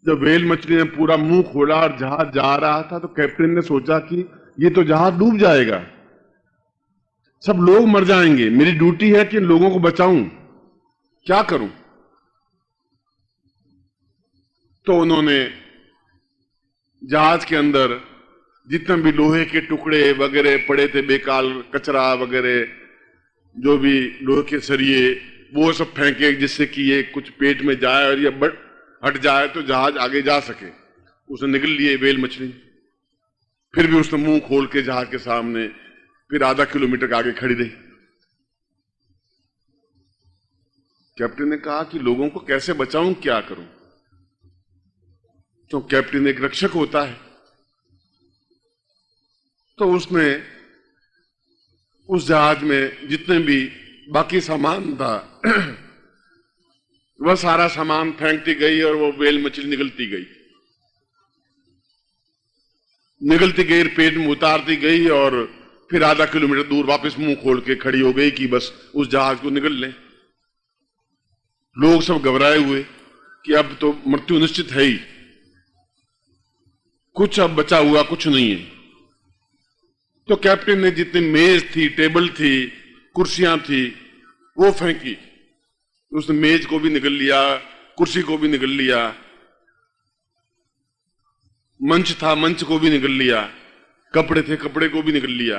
जब व्हेल मछली ने पूरा मुंह खोला और जहाज जा रहा था तो कैप्टन ने सोचा कि ये तो जहाज डूब जाएगा, सब लोग मर जाएंगे, मेरी ड्यूटी है कि इन लोगों को बचाऊं, क्या करूं। तो उन्होंने जहाज के अंदर जितने भी लोहे के टुकड़े वगैरह पड़े थे, बेकार कचरा वगैरह, जो भी लोहे के सरिये, वो सब फेंके जिससे कि ये कुछ पेट में जाए और ये हट जाए तो जहाज आगे जा सके। उसने निगल लिए व्हेल मछली, फिर भी उसने मुंह खोल के जहाज के सामने फिर आधा किलोमीटर के आगे खड़ी रही। कैप्टन ने कहा कि लोगों को कैसे बचाऊं, क्या करूं। तो कैप्टन एक रक्षक होता है, तो उसने उस जहाज में जितने भी बाकी सामान था वह सारा सामान फेंकती गई और वो व्हेल मछली निगलती गई, पेट में उतारती गई और फिर आधा किलोमीटर दूर वापस मुंह खोल के खड़ी हो गई कि बस उस जहाज को निगल लें। लोग सब घबराए हुए कि अब तो मृत्यु निश्चित है ही, कुछ अब बचा हुआ कुछ नहीं है। तो कैप्टन ने जितनी मेज थी, टेबल थी, कुर्सियां थी, वो फेंकी। उसने मेज को भी निगल लिया, कुर्सी को भी निगल लिया, मंच था मंच को भी निगल लिया, कपड़े थे कपड़े को भी निगल लिया।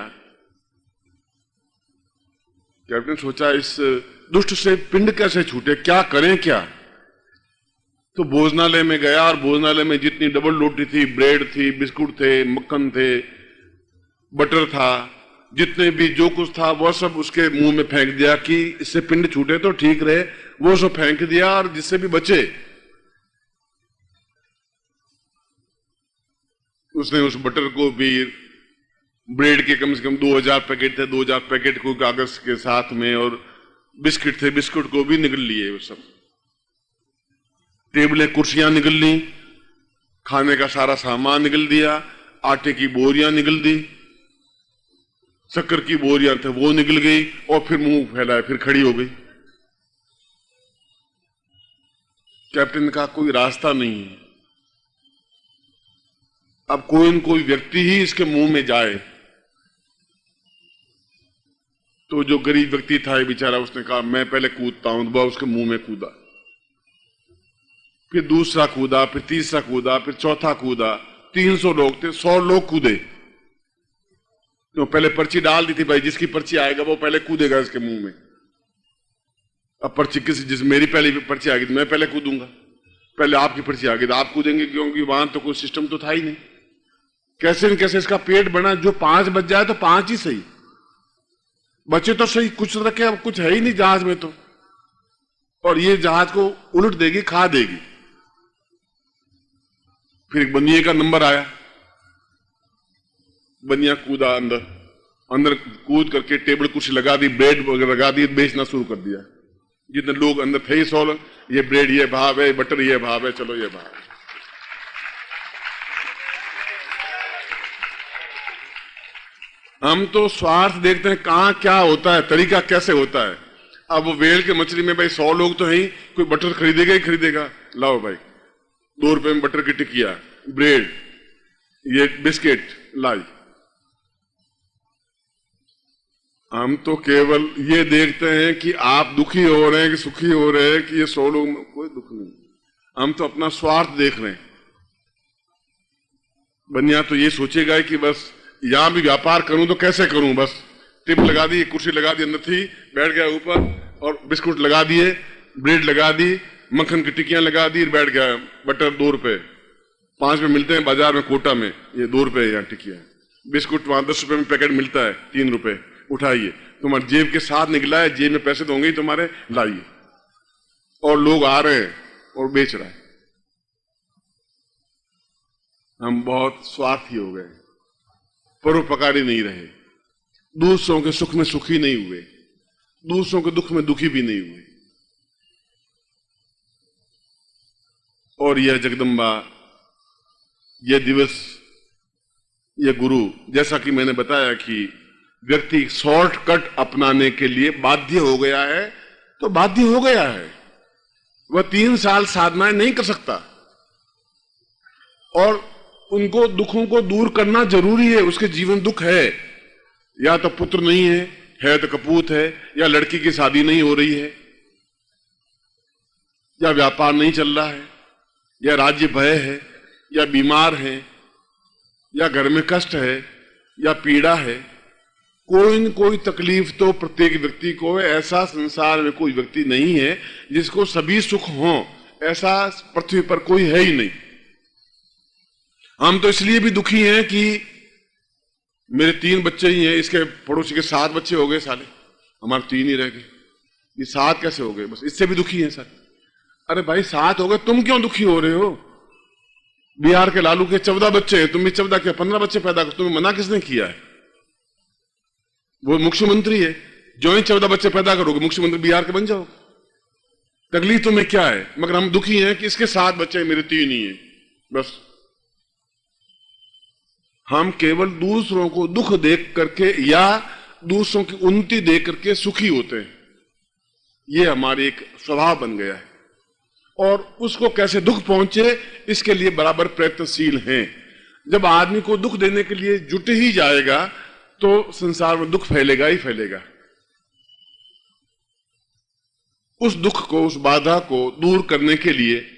कैप्टन सोचा इस दुष्ट से पिंड कैसे छूटे, क्या करें क्या। तो भोजनालय में गया और भोजनालय में जितनी डबल रोटी थी, ब्रेड थी, बिस्कुट थे, मक्खन थे, बटर था, जितने भी जो कुछ था वह सब उसके मुंह में फेंक दिया कि इससे पिंड छूटे तो ठीक रहे। वो सब फेंक दिया और जिससे भी बचे उसने उस बटर को भी, ब्रेड के कम से कम 2000 पैकेट थे, 2000 पैकेट को कागज के साथ में, और बिस्किट थे, बिस्कुट को भी निगल लिए वो सब। टेबलें कुर्सियां निगल ली, खाने का सारा सामान निगल दिया, आटे की बोरियां निगल दी, शक्कर की बोरियां थे वो निकल गई, और फिर मुंह फैलाए फिर खड़ी हो गई। कैप्टन का कोई रास्ता नहीं है, अब कोई न कोई व्यक्ति ही इसके मुंह में जाए। तो जो गरीब व्यक्ति था ये बेचारा, उसने कहा मैं पहले कूदता हूं, तो वह उसके मुंह में कूदा, फिर दूसरा कूदा, फिर तीसरा कूदा, फिर चौथा कूदा। 300 लोग थे, 100 लोग कूदे। तो पहले पर्ची डाल दी थी, भाई जिसकी पर्ची आएगा वो पहले कूदेगा इसके मुंह में। अब पर्ची जिस मेरी पहले पर्ची आ गई तो मैं पहले कूदूंगा, पहले आपकी पर्ची आ गई तो आप कूदेंगे, क्योंकि वहां तो कोई सिस्टम तो था ही नहीं। कैसे न कैसे इसका पेट बना, जो 5 बच जाए तो 5 ही सही, बचे तो सही, कुछ रखे, अब कुछ है ही नहीं जहाज में तो, और ये जहाज को उलट देगी, खा देगी। फिर एक बनिए का नंबर आया, बनिया कूदा अंदर कूद करके टेबल कुर्सी लगा दी, ब्रेड वगैरह लगा दी, बेचना शुरू कर दिया। जितने लोग अंदर थे 100 लोग, ये ब्रेड ये भाव है, बटर ये भाव है, चलो ये भाव है। हम तो स्वार्थ देखते हैं, कहां क्या होता है, तरीका कैसे होता है। अब वो व्हेल के मछली में भाई 100 लोग तो है ही, कोई बटर खरीदेगा ही खरीदेगा। लाओ भाई 2 रुपए में बटर की टिकिया, ब्रेड, ये बिस्किट लाई। हम तो केवल ये देखते हैं कि आप दुखी हो रहे हैं कि सुखी हो रहे हैं, कि ये 100 लोग में कोई दुख नहीं, हम तो अपना स्वार्थ देख रहे हैं। बनिया तो ये सोचेगा कि बस यहां भी व्यापार करूं तो कैसे करूं, बस टेबल लगा दी, कुर्सी लगा दी, अंदर थी, बैठ गया ऊपर, और बिस्कुट लगा दिए, ब्रेड लगा दी, मक्खन की टिक्कियां लगा दी, बैठ गया। बटर 2 रुपए, 5 में मिलते हैं बाजार में, कोटा में, ये 2 रुपए यहाँ टिक्कियां। बिस्कुट वहां 10 रुपए में पैकेट मिलता है, 3 रुपए, उठाइए, तुम्हारे जेब के साथ निकला है, जेब में पैसे तो होंगे ही तुम्हारे, लाइए। और लोग आ रहे हैं और बेच रहे हैं। हम बहुत स्वार्थी हो गए, परोपकारी नहीं रहे, दूसरों के सुख में सुखी नहीं हुए, दूसरों के दुख में दुखी भी नहीं हुए। और यह जगदम्बा, यह दिवस, यह गुरु, जैसा कि मैंने बताया कि व्यक्ति शॉर्टकट अपनाने के लिए बाध्य हो गया है, तो बाध्य हो गया है, वह 3 साल साधनाएं नहीं कर सकता। और उनको दुखों को दूर करना जरूरी है। उसके जीवन दुख है, या तो पुत्र नहीं है तो कपूत है, या लड़की की शादी नहीं हो रही है, या व्यापार नहीं चल रहा है, या राज्य भय है, या बीमार है, या घर में कष्ट है, या पीड़ा है। कोई न कोई तकलीफ तो प्रत्येक व्यक्ति को है। ऐसा संसार में कोई व्यक्ति नहीं है जिसको सभी सुख हों, ऐसा पृथ्वी पर कोई है ही नहीं। हम तो इसलिए भी दुखी हैं कि मेरे 3 बच्चे ही हैं, इसके पड़ोसी के 7 बच्चे हो गए साले, हमारे 3 ही रह गए, ये 7 कैसे हो गए? बस इससे भी दुखी हैं सर। अरे भाई 7 हो गए, तुम क्यों दुखी हो रहे हो? बिहार के लालू के 14 बच्चे हैं, तुम भी 14 के 15 बच्चे पैदा कर, तुम्हें मना किसने किया है? वो मुख्यमंत्री है, जो ही 14 बच्चे पैदा करोगे मुख्यमंत्री बिहार के बन जाओगे। तकलीफ तुम्हें क्या है? मगर हम दुखी हैं कि इसके 7 बच्चे, मेरे 3 ही हैं। बस हम केवल दूसरों को दुख देख करके या दूसरों की उन्नति देख करके सुखी होते हैं। ये हमारी एक स्वभाव बन गया है, और उसको कैसे दुख पहुंचे इसके लिए बराबर प्रयत्नशील हैं। जब आदमी को दुख देने के लिए जुट ही जाएगा तो संसार में दुख फैलेगा ही फैलेगा। उस दुख को, उस बाधा को दूर करने के लिए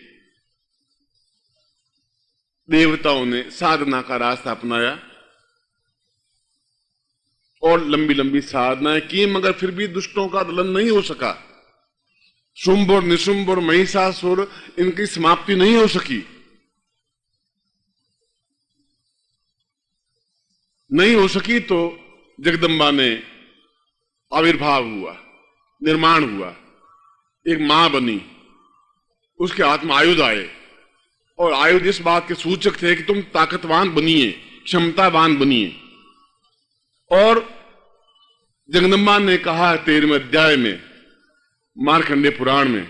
देवताओं ने साधना का रास्ता अपनाया और लंबी लंबी साधनाएं की, मगर फिर भी दुष्टों का दलन नहीं हो सका। शुंभ और निशुंभ और महिषासुर, इनकी समाप्ति नहीं हो सकी। नहीं हो सकी तो जगदम्बा ने आविर्भाव हुआ, निर्माण हुआ, एक मां बनी, उसके हाथ में आयुध आए, और आयुध इस बात के सूचक थे कि तुम ताकतवान बनिए, क्षमतावान बनिए। और जगदम्बा ने कहा 13वें अध्याय में मार्कंडेय पुराण में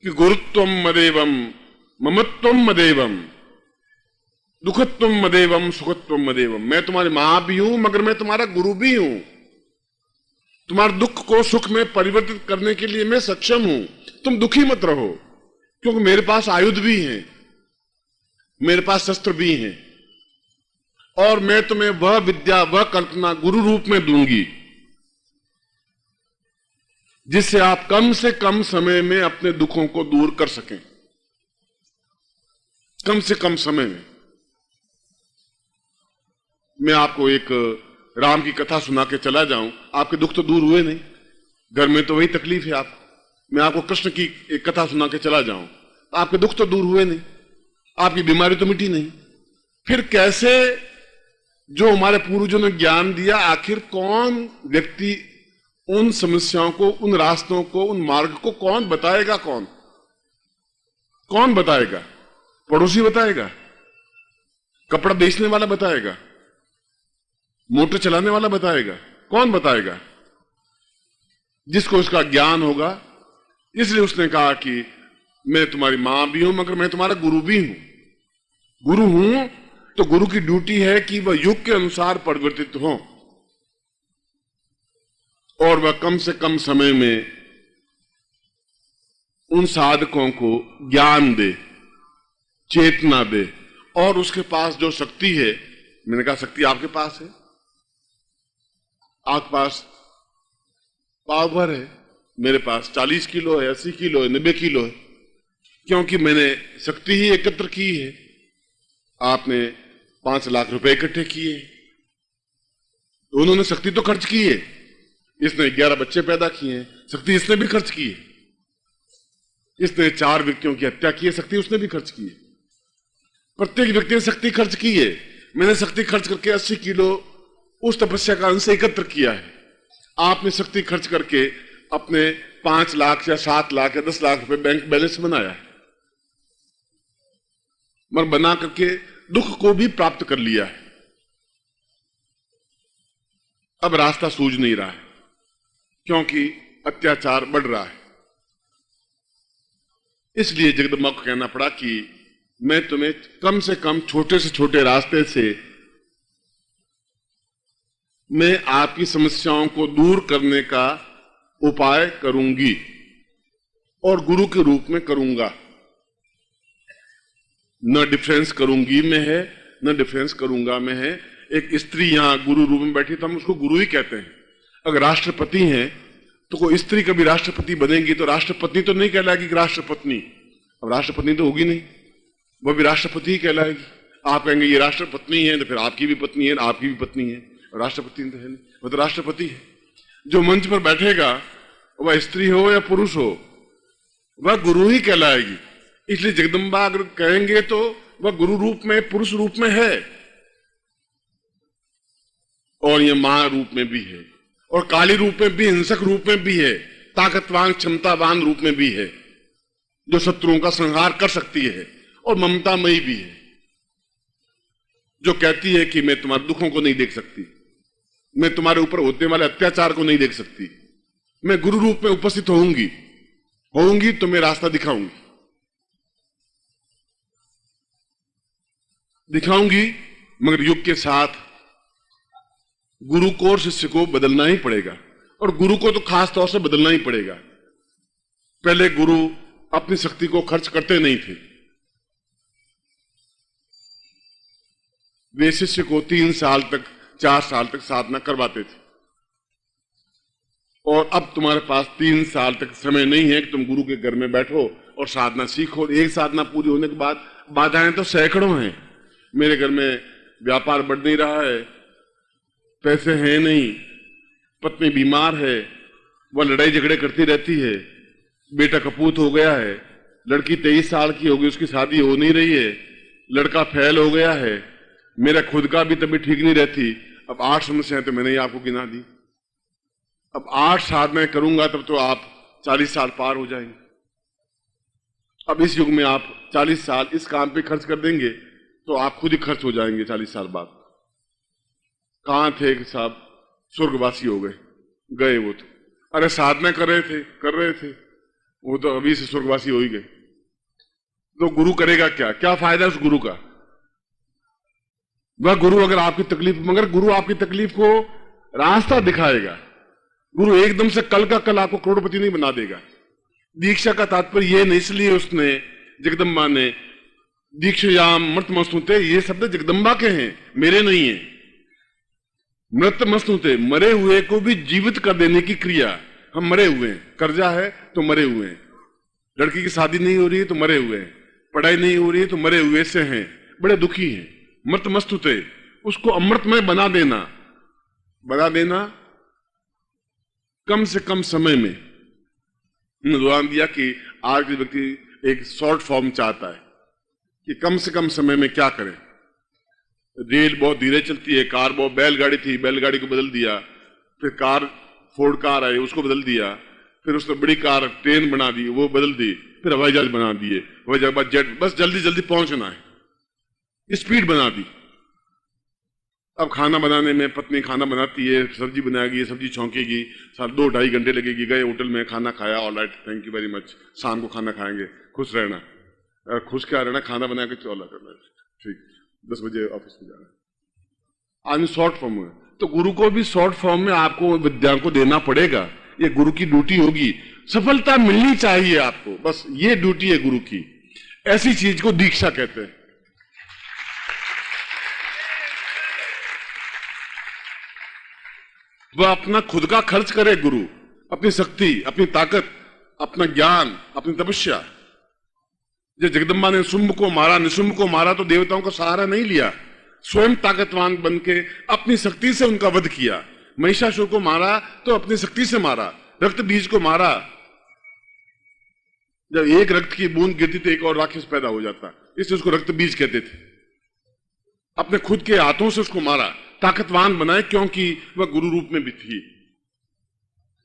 कि गुरुत्वम मदेवम ममत्वम मदेवम दुखत्वम मदेवम सुखत्वम मदेवम। मैं तुम्हारी मां भी हूं, मगर मैं तुम्हारा गुरु भी हूं। तुम्हारे दुख को सुख में परिवर्तित करने के लिए मैं सक्षम हूं। तुम दुखी मत रहो, क्योंकि मेरे पास आयुध भी हैं, मेरे पास शस्त्र भी हैं, और मैं तुम्हें वह विद्या, वह कल्पना गुरु रूप में दूंगी जिससे आप कम से कम समय में अपने दुखों को दूर कर सकें। कम से कम समय में। मैं आपको एक राम की कथा सुना के चला जाऊं, आपके दुख तो दूर हुए नहीं, घर में तो वही तकलीफ है आपको। मैं आपको कृष्ण की एक कथा सुना के चला जाऊं, आपके दुख तो दूर हुए नहीं, आपकी बीमारी तो मिटी नहीं। फिर कैसे जो हमारे पूर्वजों ने ज्ञान दिया, आखिर कौन व्यक्ति उन समस्याओं को, उन रास्तों को, उन मार्ग को कौन बताएगा? कौन बताएगा? पड़ोसी बताएगा? कपड़ा बेचने वाला बताएगा? मोटर चलाने वाला बताएगा? कौन बताएगा? जिसको उसका ज्ञान होगा। इसलिए उसने कहा कि मैं तुम्हारी मां भी हूं, मगर मैं तुम्हारा गुरु भी हूं। गुरु हूं तो गुरु की ड्यूटी है कि वह युग के अनुसार परिवर्तित हो, और वह कम से कम समय में उन साधकों को ज्ञान दे, चेतना दे। और उसके पास जो शक्ति है, मैंने कहा शक्ति आपके पास है, आपके पास पाव भर है, मेरे पास 40 किलो है, 80 किलो है, 90 किलो है, क्योंकि मैंने शक्ति ही एकत्र की है। आपने 5 लाख रुपए इकट्ठे किए, तो उन्होंने शक्ति तो खर्च की है। इसने 11 बच्चे पैदा किए हैं, शक्ति इसने भी खर्च की है। इसने 4 व्यक्तियों की हत्या की है, शक्ति उसने भी खर्च की है। प्रत्येक व्यक्ति ने शक्ति खर्च की है। मैंने शक्ति खर्च करके 80 किलो उस तपस्या का अंश एकत्र किया है। आपने शक्ति खर्च करके अपने 5 लाख या 7 लाख या 10 लाख रुपए बैंक बैलेंस बनाया है, मगर बना करके दुख को भी प्राप्त कर लिया है। अब रास्ता सूझ नहीं रहा है, क्योंकि अत्याचार बढ़ रहा है। इसलिए जगदम्बा को कहना पड़ा कि मैं तुम्हें कम से कम छोटे से छोटे रास्ते से मैं आपकी समस्याओं को दूर करने का उपाय करूंगी, और गुरु के रूप में करूंगा। न डिफरेंस करूंगी में है, न डिफरेंस करूंगा में है। एक स्त्री यहां गुरु रूप में बैठी तो हम उसको गुरु ही कहते हैं। अगर राष्ट्रपति हैं तो कोई स्त्री कभी राष्ट्रपति बनेगी तो राष्ट्रपति तो नहीं कहलाएगी कि राष्ट्रपत्नी। अब राष्ट्रपत्नी तो होगी नहीं, वो भी राष्ट्रपति ही कहलाएगी। आप कहेंगे ये राष्ट्रपत्नी है तो फिर आपकी भी पत्नी है, आपकी भी पत्नी है, राष्ट्रपति तो है नहीं, वो तो राष्ट्रपति है। जो मंच पर बैठेगा वह स्त्री हो या पुरुष हो वह गुरु ही कहलाएगी। इसलिए जगदम्बा अगर कहेंगे तो वह गुरु रूप में, पुरुष रूप में है और ये मां रूप में भी है और काली रूप में भी, हिंसक रूप में भी है, ताकतवान क्षमतावान रूप में भी है, जो शत्रुओं का संहार कर सकती है और ममतामयी भी है, जो कहती है कि मैं तुम्हारे दुखों को नहीं देख सकती, मैं तुम्हारे ऊपर होने वाले अत्याचार को नहीं देख सकती, मैं गुरु रूप में उपस्थित होऊंगी तो मैं रास्ता दिखाऊंगी। मगर युग के साथ गुरु को और शिष्य को बदलना ही पड़ेगा और गुरु को तो खास तौर से बदलना ही पड़ेगा। पहले गुरु अपनी शक्ति को खर्च करते नहीं थे, वे शिष्य को 3 साल तक 4 साल तक साधना करवाते थे और अब तुम्हारे पास 3 साल तक समय नहीं है कि तुम गुरु के घर में बैठो और साधना सीखो। एक साधना पूरी होने के बाद बाधाएं तो सैकड़ों हैं। मेरे घर में व्यापार बढ़ नहीं रहा है, पैसे हैं नहीं, पत्नी बीमार है, वह लड़ाई झगड़े करती रहती है, बेटा कपूत हो गया है, लड़की 23 साल की होगी, उसकी शादी हो नहीं रही है, लड़का फेल हो गया है, मेरा खुद का भी तबीयत ठीक नहीं रहती। अब 8 समस्याएं तो मैंने ही आपको गिना दी। अब 8 साधनाएं करूंगा तब तो आप 40 साल पार हो जाएंगे। अब इस युग में आप 40 साल इस काम पे खर्च कर देंगे तो आप खुद ही खर्च हो जाएंगे 40 साल बाद। कहां थे कि साहब स्वर्गवासी हो गए वो तो, अरे साधना कर रहे थे वो तो अभी से स्वर्गवासी हो ही गए। तो गुरु करेगा क्या फायदा उस गुरु का? वह गुरु अगर आपकी तकलीफ, मगर गुरु आपकी तकलीफ को रास्ता दिखाएगा। गुरु एकदम से कल का कल आपको करोड़पति नहीं बना देगा। दीक्षा का तात्पर्य यह नहीं, इसलिए उसने जगदम्बा ने दीक्षायाम मृतमस्तुते, ये शब्द जगदम्बा के हैं, मेरे नहीं है। मृतमस्तुते, मरे हुए को भी जीवित कर देने की क्रिया। हम मरे हुए हैं, कर्जा है तो मरे हुए हैं, लड़की की शादी नहीं हो रही है तो मरे हुए हैं, पढ़ाई नहीं हो रही है तो मरे हुए से हैं, बड़े दुखी हैं। मृतमस्तुते, उसको अमृतमय बना देना कम से कम समय में। उदाहरण दिया कि आज के व्यक्ति एक शॉर्ट फॉर्म चाहता है कि कम से कम समय में क्या करें। रेल बहुत धीरे चलती है, कार बहुत, बैलगाड़ी थी, बैलगाड़ी को बदल दिया, फिर कार, फोर्ड कार आई, उसको बदल दिया, फिर उसने बड़ी कार ट्रेन बना दी, वो बदल दी, फिर हवाई जहाज बना दिए, हवाई जहाज बाद जेट, बस जल्दी जल्दी पहुंचना है, स्पीड बना दी। अब खाना बनाने में पत्नी खाना बनाती है, सब्जी बनाएगी, सब्जी छौंकेगी, 2-2.5 घंटे लगेगी। गए होटल में, खाना खाया, all right, thank you very much, शाम को खाना खाएंगे, खुश रहना। खुश क्या रहना, खाना बना के चौला करना, ठीक, 10 बजे ऑफिस में जाना। आज शॉर्ट फॉर्म में, तो गुरु को भी शॉर्ट फॉर्म में आपको विद्या को देना पड़ेगा। ये गुरु की ड्यूटी होगी, सफलता मिलनी चाहिए आपको, बस ये ड्यूटी है गुरु की। ऐसी चीज को दीक्षा कहते हैं। वह अपना खुद का खर्च करे गुरु, अपनी शक्ति, अपनी ताकत, अपना ज्ञान, अपनी तपस्या। जब जगदम्बा ने शुंभ को मारा, निशुंभ को मारा तो देवताओं का सहारा नहीं लिया, स्वयं ताकतवान बन के अपनी शक्ति से उनका वध किया। महिषासुर को मारा तो अपनी शक्ति से मारा, रक्त बीज को मारा। जब एक रक्त की बूंद गिरती तो एक और राक्षस पैदा हो जाता, इसलिए उसको रक्त बीज कहते थे। अपने खुद के हाथों से उसको मारा, ताकतवान बनाए, क्योंकि वह गुरु रूप में भी थी।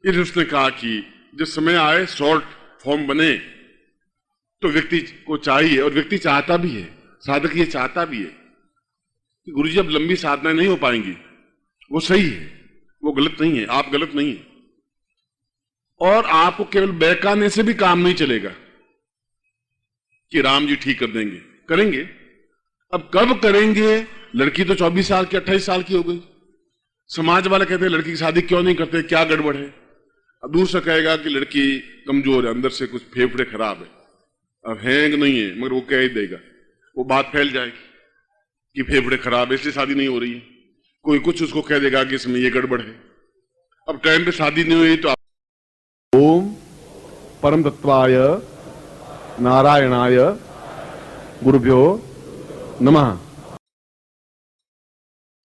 इसलिए उसने कहा कि जब समय आए शॉर्ट फॉर्म बने तो व्यक्ति को चाहिए, और व्यक्ति चाहता भी है, साधक ये चाहता भी है कि गुरुजी अब लंबी साधना नहीं हो पाएंगी। वो सही है, वो गलत नहीं है, आप गलत नहीं है। और आपको केवल बहकाने से भी काम नहीं चलेगा कि राम जी ठीक कर देंगे, करेंगे। अब कब करेंगे? लड़की तो 24 साल की, 28 साल की हो गई। समाज वाले कहते हैं लड़की की शादी क्यों नहीं करते, क्या गड़बड़ है? अब दूसरा कहेगा कि लड़की कमजोर है, अंदर से कुछ फेफड़े खराब है। अब है कि नहीं है, मगर वो कह ही देगा। वो बात फैल जाएगी कि फेफड़े खराब है इसलिए शादी नहीं हो रही है। कोई कुछ उसको कह देगा कि इसमें ये गड़बड़ है। अब टाइम पे शादी नहीं हुई तो ओम परम तत्वाय नारायणाय गुरुभ्यो नमः।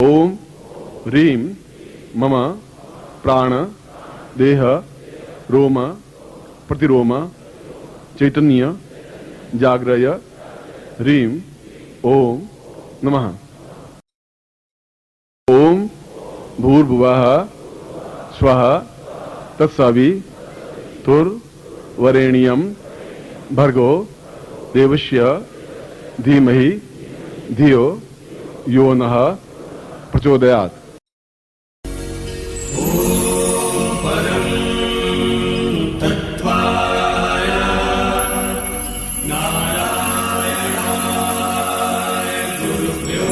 ओम ह्रीं मम प्राण देह रोम प्रतिरोम चैतन्य जाग्रय ह्रीं ओम नमः। ओम भूर्भुवः स्वः तत्सवितुर्वरेण्यं भर्गो देवस्य धीमहि धियो यो नः प्रचोदयात्। नारायणाय गुरुभ्यो